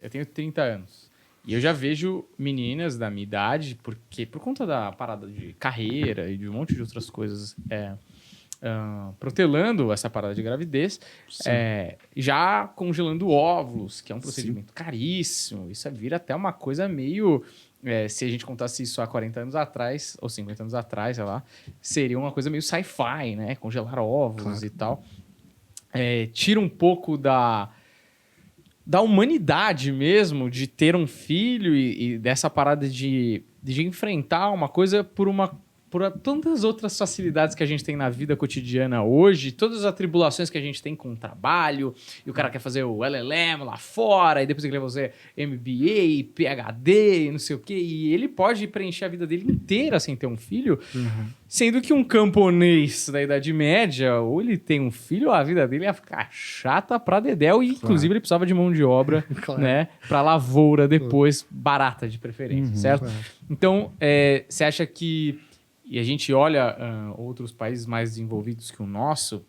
Eu tenho 30 anos. E eu já vejo meninas da minha idade, porque por conta da parada de carreira e de um monte de outras coisas, protelando essa parada de gravidez, já congelando óvulos, que é um procedimento caríssimo. Isso vira até uma coisa meio... se a gente contasse isso há 40 anos atrás, ou 50 anos atrás, sei lá, seria uma coisa meio sci-fi, né? Congelar óvulos e tal. Tira um pouco da humanidade mesmo, de ter um filho e dessa parada de enfrentar uma coisa por tantas outras facilidades que a gente tem na vida cotidiana hoje, todas as atribulações que a gente tem com o trabalho, e o cara quer fazer o LLM lá fora, e depois ele quer fazer MBA, PhD, e não sei o quê, e ele pode preencher a vida dele inteira sem ter um filho, sendo que um camponês da Idade Média, ou ele tem um filho, ou a vida dele ia ficar chata pra dedéu, e inclusive ele precisava de mão de obra, né, pra lavoura depois, barata de preferência, certo? Então, você acha que... E a gente olha outros países mais desenvolvidos que o nosso,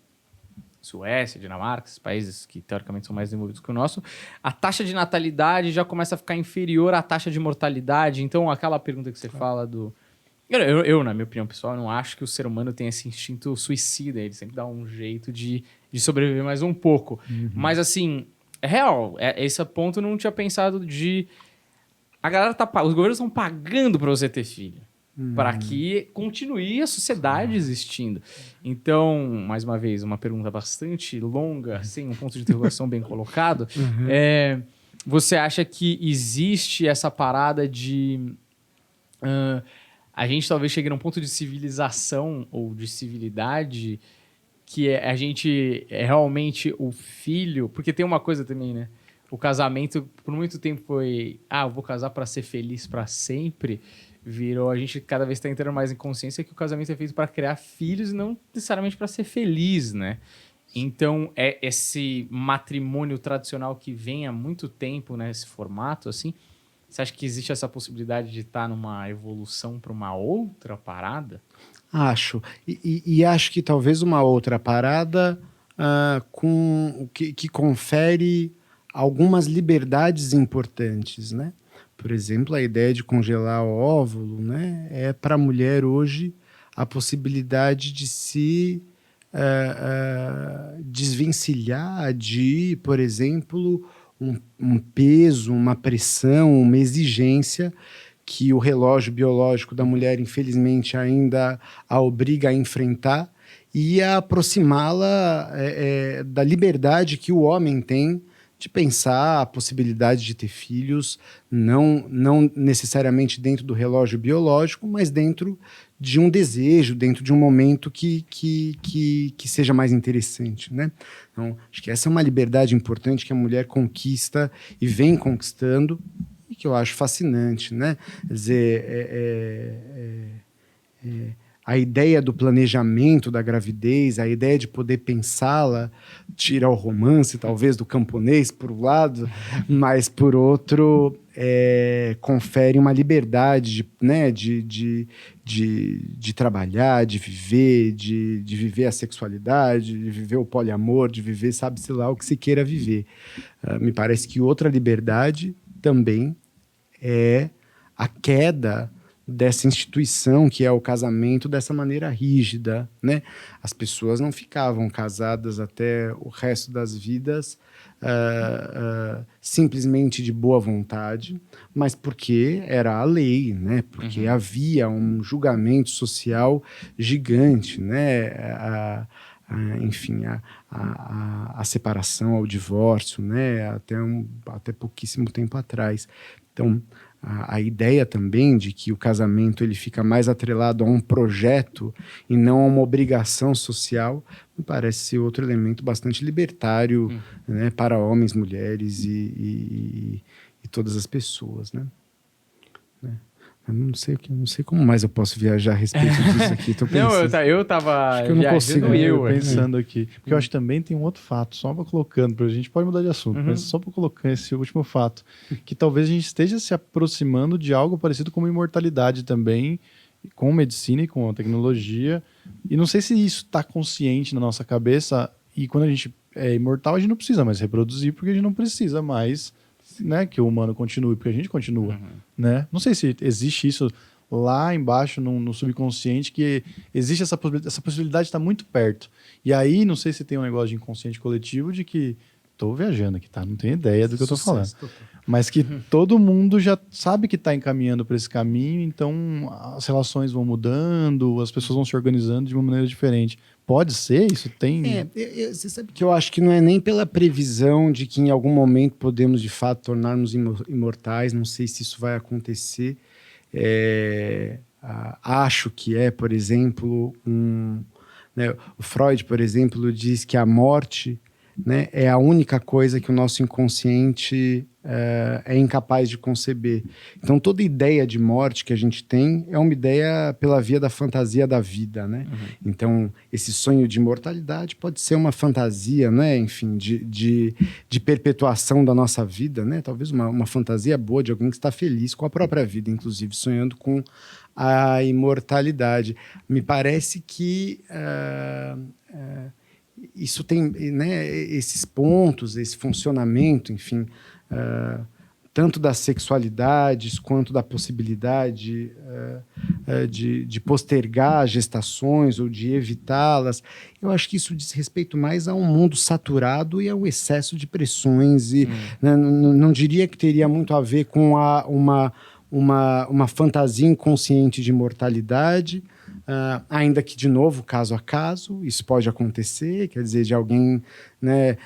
Suécia, Dinamarca, esses países que teoricamente são mais desenvolvidos que o nosso, a taxa de natalidade já começa a ficar inferior à taxa de mortalidade. Então, aquela pergunta que você fala do... Eu, na minha opinião pessoal, não acho que o ser humano tenha esse instinto suicida. Ele sempre dá um jeito de sobreviver mais um pouco. Mas, assim, é real. Esse ponto eu não tinha pensado de... A galera os governos estão pagando para você ter filho. Para que continue a sociedade existindo. Então, mais uma vez, uma pergunta bastante longa, sem um ponto de interrogação bem colocado. Você acha que existe essa parada de... a gente talvez chegue num ponto de civilização ou de civilidade que a gente realmente o filho... Porque tem uma coisa também, né? O casamento, por muito tempo foi... eu vou casar para ser feliz para sempre... Virou, a gente cada vez está entrando mais em consciência que o casamento é feito para criar filhos e não necessariamente para ser feliz, né? Então, esse matrimônio tradicional que vem há muito tempo nesse formato, assim, você acha que existe essa possibilidade de estar numa evolução para uma outra parada? Acho. E acho que talvez uma outra parada que confere algumas liberdades importantes, né? Por exemplo, a ideia de congelar o óvulo, né, é para a mulher hoje a possibilidade de se desvencilhar de, por exemplo, um peso, uma pressão, uma exigência que o relógio biológico da mulher, infelizmente, ainda a obriga a enfrentar e a aproximá-la da liberdade que o homem tem de pensar a possibilidade de ter filhos, não necessariamente dentro do relógio biológico, mas dentro de um desejo, dentro de um momento que seja mais interessante, né? Então, acho que essa é uma liberdade importante que a mulher conquista e vem conquistando, e que eu acho fascinante, né? Quer dizer, a ideia do planejamento da gravidez, a ideia de poder pensá-la, tira o romance, talvez, do camponês, por um lado, mas, por outro, confere uma liberdade de trabalhar, de viver a sexualidade, de viver o poliamor, de viver, sabe-se lá, o que se queira viver. Me parece que outra liberdade também é a queda dessa instituição que é o casamento dessa maneira rígida, né? As pessoas não ficavam casadas até o resto das vidas simplesmente de boa vontade, mas porque era a lei, né? Porque havia um julgamento social gigante, né? Enfim, a separação, ao divórcio, né? Até pouquíssimo tempo atrás. Então, a ideia também de que o casamento ele fica mais atrelado a um projeto e não a uma obrigação social, me parece ser outro elemento bastante libertário, né, para homens, mulheres e todas as pessoas, né? Eu não sei como mais eu posso viajar a respeito disso aqui. Tô pensando. Não, eu tava acho que eu não consigo. Pensando aqui. Porque eu acho que também tem um outro fato, só para colocando, a gente pode mudar de assunto, mas só para colocar esse último fato, que talvez a gente esteja se aproximando de algo parecido com imortalidade também, com medicina e com a tecnologia. E não sei se isso está consciente na nossa cabeça, e quando a gente é imortal, a gente não precisa mais reproduzir, porque a gente não precisa mais né, que o humano continue, porque a gente continua, né? Não sei se existe isso lá embaixo no subconsciente, que existe essa possibilidade de estar muito perto. E aí, não sei se tem um negócio de inconsciente coletivo de que tô viajando aqui, tá? Não tenho ideia do que eu tô falando. Mas que todo mundo já sabe que tá encaminhando para esse caminho, então as relações vão mudando, as pessoas vão se organizando de uma maneira diferente. Pode ser? Isso tem... Você sabe que eu acho que não é nem pela previsão de que em algum momento podemos, de fato, tornar-nos imortais. Não sei se isso vai acontecer. Acho que por exemplo, né, o Freud, por exemplo, diz que a morte, né, é a única coisa que o nosso inconsciente é incapaz de conceber. Então, toda ideia de morte que a gente tem é uma ideia pela via da fantasia da vida, né? Então, esse sonho de imortalidade pode ser uma fantasia, né? Enfim, de perpetuação da nossa vida, né? Talvez uma fantasia boa de alguém que está feliz com a própria vida, inclusive sonhando com a imortalidade. Me parece que isso tem, né, esses pontos, esse funcionamento, enfim, tanto das sexualidades quanto da possibilidade de postergar gestações ou de evitá-las. Eu acho que isso diz respeito mais a um mundo saturado e ao excesso de pressões. E né, não diria que teria muito a ver com uma fantasia inconsciente de imortalidade, ainda que, de novo, caso a caso, isso pode acontecer, quer dizer, de alguém, né,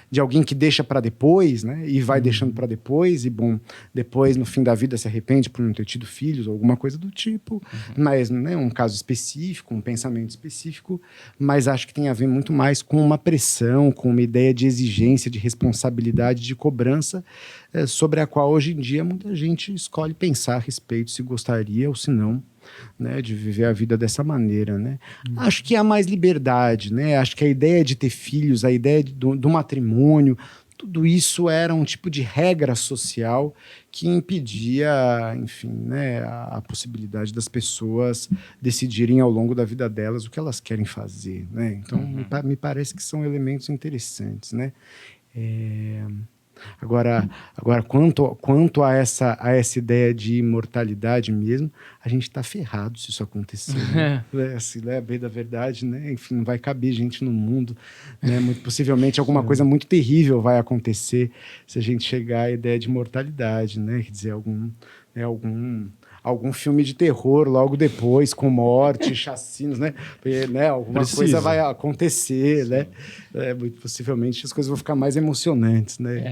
que deixa para depois, né, e vai deixando para depois, e bom, depois, no fim da vida, se arrepende por não ter tido filhos, ou alguma coisa do tipo, mas, né, um caso específico, um pensamento específico, mas acho que tem a ver muito mais com uma pressão, com uma ideia de exigência, de responsabilidade, de cobrança, sobre a qual, hoje em dia, muita gente escolhe pensar a respeito, se gostaria ou se não, né, de viver a vida dessa maneira, né? Acho que há mais liberdade, né? Acho que a ideia de ter filhos, a ideia do matrimônio, tudo isso era um tipo de regra social que impedia, enfim, né, a possibilidade das pessoas decidirem ao longo da vida delas o que elas querem fazer, né? Então, me parece que são elementos interessantes, né? Agora quanto a essa ideia de imortalidade mesmo, a gente está ferrado se isso acontecer. Né? Assim, né, bem da verdade, né? Enfim, não vai caber gente no mundo. Né? Muito possivelmente alguma coisa muito terrível vai acontecer se a gente chegar à ideia de imortalidade. Né? Quer dizer, algum filme de terror logo depois, com morte, chacinos, né? Porque, né, alguma coisa vai acontecer, né? Muito possivelmente as coisas vão ficar mais emocionantes, né?